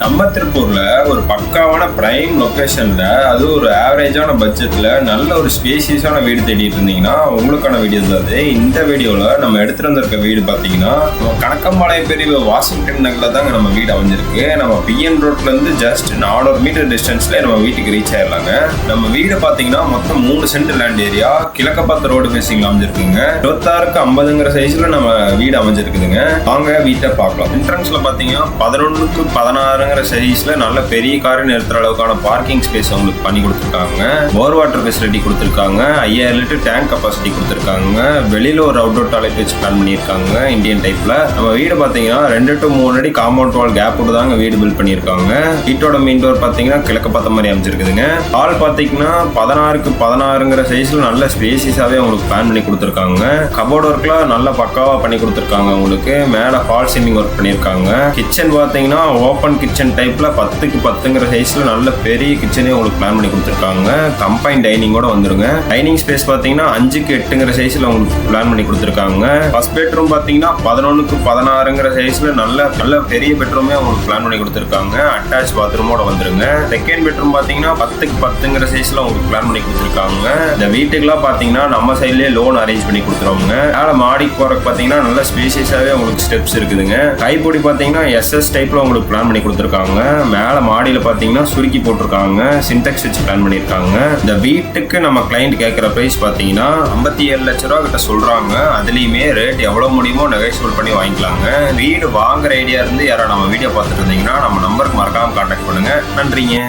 நம்ம திருப்பூர்ல ஒரு பக்காவான பிரைம் லொகேஷன்ல அது ஒரு ஆவரேஜான பட்ஜெட்ல நல்ல ஒரு ஸ்பேசியஸான வீடு தேடிட்டு இருந்தீங்கன்னா உங்களுக்கான வீடியோ தான் அது. இந்த வீடியோல நம்ம எடுத்துட்டு வந்திருக்க வீடு பாத்தீங்கன்னா கணக்கம்பாளையம் பிரிவு வாஷிங்டன் நகர்ல தாங்க நம்ம வீடு அமைஞ்சிருக்கு. நம்ம பிஎன் ரோட்ல இருந்து ஜஸ்ட் 400 மீட்டர் டிஸ்டன்ஸ்ல நம்ம வீட்டுக்கு ரீச் ஆயிடலாங்க. நம்ம வீடு பாத்தீங்கன்னா மொத்தம் 3 சென்ட் லேண்ட் ஏரியா கிழக்க பார்த்த ரோடு பேசிங்ல அமைஞ்சிருக்குங்க. 26க்கு 50ங்கிற சைஸ்ல நம்ம வீடு அமைஞ்சிருக்குதுங்க. வாங்க வீட்டை பார்க்கலாம். என்ட்ரன்ஸ்ல பாத்தீங்கன்னா 11க்கு 16 சைஸ்ல நல்ல பெரிய காரை நிறுத்துற அளவுக்கான பார்க்கிங் ஸ்பேஸ் உங்களுக்கு பண்ணி கொடுத்துருக்காங்க. போர் வாட்டர் ஃபெசிலிட்டி கொடுத்துருக்காங்க. 5000 லிட்டர் டேங்க் கெபாசிட்டி கொடுத்துருக்காங்க. வெளியில ஒரு அவுட்டோர் டாய்லெட் வச்சு பிளான் பண்ணியிருக்காங்க இந்தியன் டைப்ல. நம்ம வீடு பாத்தீங்கன்னா 2 to 3 அடி காம்பவுண்ட் வால் கேப் தாங்க வீடு பில்ட் பண்ணியிருக்காங்க. வீட்டோட மெயின் டோர் பாத்தீங்கன்னா கிழக்க பார்த்த மாதிரி அமைச்சிருக்குதுங்க. ஹால் பாத்தீங்கன்னா 16க்கு 16ங்கிற சைஸ்ல நல்ல ஸ்பேசியஸாவே உங்களுக்கு பிளான் பண்ணி கொடுத்துருக்காங்க. கபோர்ட் ஒர்க்லாம் நல்ல பக்காவா பண்ணி கொடுத்துருக்காங்க. உங்களுக்கு மேல ஃபால் சீலிங் ஒர்க் பண்ணியிருக்காங்க. கிச்சன் பாத்தீங்கன்னா ஓப்பன் கிச்சன் டைப்ல 10க்கு 10ங்கிற சைஸ்ல நல்ல பெரிய கிச்சனே உங்களுக்கு பிளான் பண்ணி கொடுத்துருக்காங்க. கம்பைன் டைனிங்கோட வந்துருங்க. டைனிங் ஸ்பேஸ் பாத்தீங்கன்னா 5க்கு 8ங்கிற சைஸ்ல உங்களுக்கு பிளான் பண்ணி கொடுத்துருக்காங்க. ஃபர்ஸ்ட் பெட்ரூம் பாத்தீங்கன்னா 11க்கு 16ங்கிற சைஸ்ல நல்ல பெரிய பெட்ரூமே உங்களுக்கு பிளான் பண்ணி கொடுத்துருக்காங்க. அட்டாச் பாத்ரூமோட வந்துருங்க. செகண்ட் பெட்ரூம் பாத்தீங்கன்னா 10க்கு 10ங்கிற சைஸ்ல உங்களுக்கு பிளான் பண்ணி கொடுத்துருக்காங்க. இந்த வீட்டுக்குலாம் பாத்தீங்கன்னா நம்ம சைட்லயே லோன் அரேஞ்ச் பண்ணி கொடுத்துருவாங்க. மேல மாடிக்கு போறதுக்கு பாத்தீங்கன்னா நல்ல ஸ்பேசியஸாவே உங்களுக்கு ஸ்டெப்ஸ் இருக்குதுங்க. கைப்பொடி பாத்தீங்கன்னா எஸ்எஸ் டைப்ல உங்களுக்கு பிளான் பண்ணி கொடுத்துருக்காங்க. மேல மாடியில பாத்தீங்கன்னா சுருக்கி போட்டிருக்காங்க. சின்டெக்ஸ் வச்சு பிளான் பண்ணிருக்காங்க. இந்த வீட்டுக்கு நம்ம கிளைண்ட் கேட்கிற பிரைஸ் பாத்தீங்கன்னா 57 லட்சம் ரூபாய் கிட்ட சொல்றாங்க. அதுலயுமே ரேட் எவ்வளவு முடியுமோ நெகோஷியபிள் பண்ணி வாங்கிக்கலாங்க. வீடு வாங்குற ஐடியா இருந்து யாரா நம்ம வீடியோ பார்த்துட்டு இருந்தீங்கன்னா நம்ம நம்பருக்கு மறக்காம கான்டாக்ட் பண்ணுங்க. நன்றிங்க.